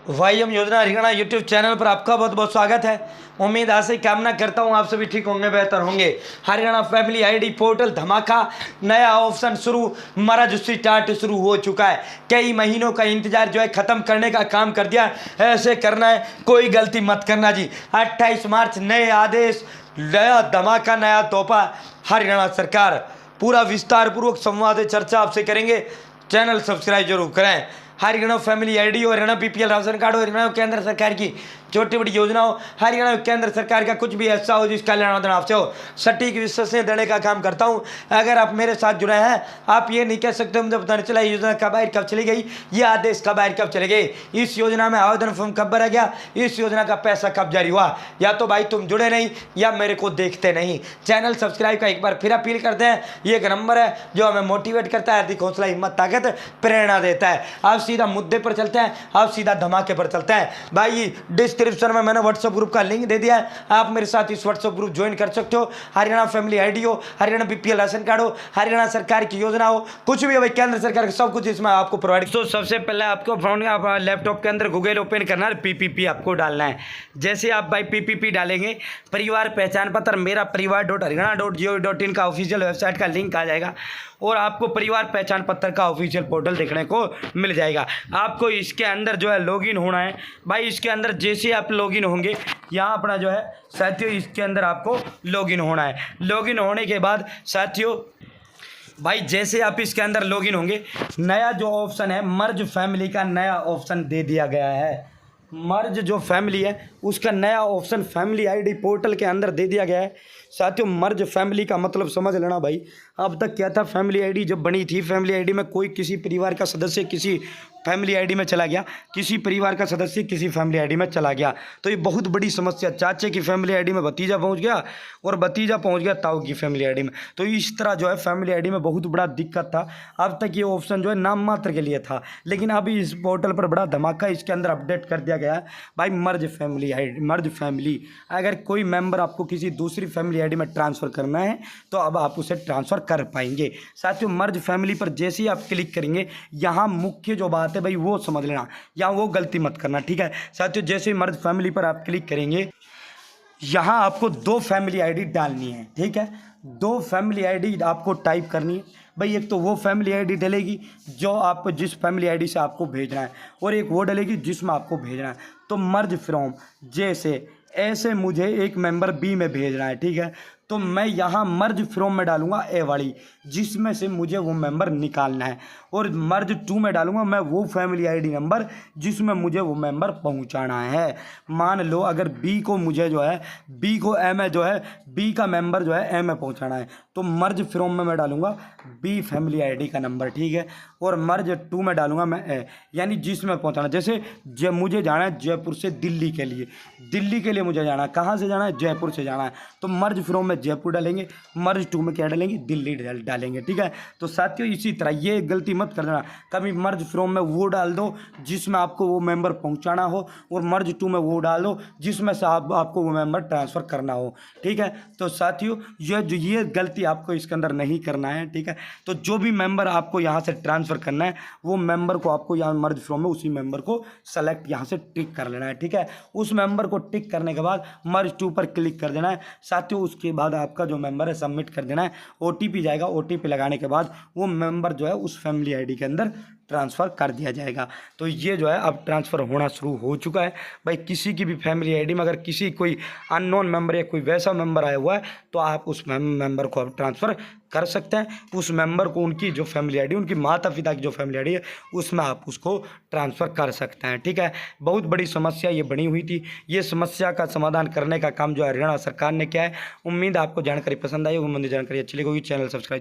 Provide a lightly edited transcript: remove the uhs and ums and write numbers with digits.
वाईएम योजना Haryana YouTube channel पर आपका बहुत बहुत स्वागत है। उम्मीद आशा कामना करता हूं आप सभी ठीक होंगे, बेहतर होंगे। हरियाणा फैमिली आईडी पोर्टल धमाका, नया ऑप्शन शुरू, मर्ज स्टार्ट शुरू हो चुका है। कई महीनों का इंतजार जो है खत्म करने का काम कर दिया। ऐसे करना है, कोई गलती मत करना जी। 28 मार्च नए आदेश, नया धमाका, नया तोहफा। हरियाणा सरकार पूरा विस्तार पूर्वक संवाद चर्चा आपसे करेंगे। चैनल सब्सक्राइब जरूर करें। हरियाणा फैमिली आईडी और हरियाणा पीपीएल राशन कार्ड और हरियाणा केंद्र सरकार की छोटी बड़ी योजना हो, हरियाणा केंद्र सरकार का कुछ भी ऐसा हो जिसका लेना देना आपसे हो, सटीक विश्वसनीय देने का काम करता हूं। अगर आप मेरे साथ जुड़े हैं, आप ये नहीं कह सकते मुझे पता नहीं चला योजना कब आई कब चली गई, ये आदेश कब आई कब चले गए, इस योजना में आवेदन फॉर्म कब भरा गया, इस योजना का पैसा कब जारी हुआ। या तो भाई तुम जुड़े नहीं या मेरे को देखते नहीं। चैनल सब्सक्राइब का एक बार फिर अपील करते हैं। ये एक नंबर है जो हमें मोटिवेट करता है, अधिक हौसला, हिम्मत, ताकत, प्रेरणा देता है। आप सीधा मुद्दे पर चलते हैं, आप सीधा धमाके पर चलते हैं। भाई डिस्क्रिप्शन में मैंने व्हाट्सएप ग्रुप का लिंक दे दिया है, आप मेरे साथ इस व्हाट्सएप ग्रुप ज्वाइन कर सकते हो। हरियाणा फैमिली आईडी हो, हरियाणा बीपीएल राशन कार्ड हो, हरियाणा सरकार की योजना हो, कुछ भी हो भाई, केंद्र सरकार का सब कुछ इसमें आपको प्रोवाइड। तो सबसे पहले आपको फोन लैपटॉप के अंदर गूगल ओपन करना है, पीपीपी आपको डालना है। जैसे आप भाई पीपीपी डालेंगे, परिवार पहचान पत्र मेरा परिवार.हरियाणा.gov.in का ऑफिशियल वेबसाइट का लिंक आ जाएगा और आपको परिवार पहचान पत्र का ऑफिशियल पोर्टल देखने को मिल जाएगा। आपको इसके अंदर जो है लॉगिन होना है भाई। इसके अंदर जैसे आप लॉगिन होंगे, यहाँ अपना जो है साथियों इसके अंदर आपको लॉगिन होना है। लॉगिन होने के बाद साथियों भाई जैसे आप इसके अंदर लॉगिन होंगे, नया जो ऑप्शन है मर्ज फैमिली का नया ऑप्शन दे दिया गया है। मर्ज जो फैमिली है उसका नया ऑप्शन फैमिली आईडी पोर्टल के अंदर दे दिया गया है। साथियों मर्ज फैमिली का मतलब समझ लेना भाई। अब तक क्या था, फैमिली आईडी जब बनी थी, फैमिली आईडी में कोई किसी परिवार का सदस्य किसी फैमिली आईडी में चला गया, किसी परिवार का सदस्य किसी फैमिली आईडी में चला गया, तो ये बहुत बड़ी समस्या। चाचे की फैमिली आईडी में भतीजा पहुंच गया और भतीजा पहुंच गया ताऊ की फैमिली आईडी में, तो इस तरह जो है फैमिली आईडी में बहुत बड़ा दिक्कत था। अब तक ये ऑप्शन जो है नाम मात्र के लिए था, लेकिन अभी इस पोर्टल पर बड़ा धमाका, इसके अंदर अपडेट कर दिया गया है भाई। मर्ज फैमिली आईडी, मर्ज फैमिली, अगर कोई मेंबर आपको किसी दूसरी फैमिली आईडी में ट्रांसफ़र करना है तो अब आप उसे ट्रांसफ़र कर पाएंगे। साथियों मर्ज फैमिली पर जैसे ही आप क्लिक करेंगे, यहाँ मुख्य जो बात है भाई वो समझ लेना, यहाँ वो गलती मत करना, ठीक है। साथियों जैसे ही मर्ज फैमिली पर आप क्लिक करेंगे, यहाँ आपको 2 फैमिली आईडी डालनी है, ठीक है। 2 फैमिली आईडी आपको टाइप करनी है भाई। एक तो वो फैमिली आईडी डलेगी जो आप जिस फैमिली आईडी से आपको भेजना है, और एक वो डलेगी जिसमें आपको भेजना है। तो मर्ज फ्रॉम, जैसे ऐसे मुझे एक मेंबर बी में भेजना है, ठीक है, तो मैं यहाँ मर्ज फ्रॉम में डालूंगा ए वाली जिसमें से मुझे वो मेंबर निकालना है, और मर्ज टू में डालूंगा मैं वो फैमिली आईडी नंबर जिसमें मुझे वो मेंबर पहुँचाना है। मान लो अगर बी को मुझे जो है बी को ए में जो है बी का मेंबर जो है ए में पहुँचाना है, तो मर्ज फ्रॉम में मैं डालूंगा बी फैमिली आईडी का नंबर, ठीक है, और मर्ज टू में डालूंगा मैं ए, यानी जिसमें पहुँचाना। जैसे मुझे जाना है जयपुर से दिल्ली के लिए, दिल्ली के लिए मुझे जाना है, कहाँ से जाना है, जयपुर से जाना है, तो मर्ज फ्रॉम में जयपुर डालेंगे, मर्ज टू में क्या डालेंगे, दिल्ली डालेंगे, ठीक है। तो साथियों इसी तरह ये गलती मत कर देना, कभी मर्ज फ्रॉम में वो डाल दो जिसमें आपको वो मेंबर पहुंचाना हो, और मर्ज टू में वो डाल दो जिसमें से आपको वो मेंबर ट्रांसफ़र करना हो, ठीक है। तो साथियों ये गलती आपको इसके अंदर नहीं करना है, ठीक है। तो जो भी मेंबर आपको यहाँ से ट्रांसफ़र करना है, वो मेंबर को आपको यहाँ मर्ज फ्रॉम में उसी मेंबर को सेलेक्ट यहाँ से टिक कर लेना है, ठीक है। उस मेंबर को टिक करने के बाद मर्ज टू पर क्लिक कर देना है साथियों। उसके बाद आपका जो मेंबर है सबमिट कर देना है, ओटीपी जाएगा, ओटीपी लगाने के बाद वो मेंबर जो है उस फैमिली आईडी के अंदर ट्रांसफ़र कर दिया जाएगा। तो ये जो है अब ट्रांसफ़र होना शुरू हो चुका है भाई। किसी की भी फैमिली आईडी में अगर किसी कोई अननोन मेंबर या कोई वैसा मेंबर आया हुआ है, तो आप उस मेंबर को अब ट्रांसफ़र कर सकते हैं। उस मेंबर को उनकी जो फैमिली आईडी, उनकी माता पिता की जो फैमिली आईडी है, उसमें आप उसको ट्रांसफ़र कर सकते हैं, ठीक है। बहुत बड़ी समस्या ये बनी हुई थी, ये समस्या का समाधान करने का काम जो हरियाणा सरकार ने किया है। उम्मीद आपको जानकारी पसंद आई होगी, जानकारी अच्छी लगी होगी। Channel subscribe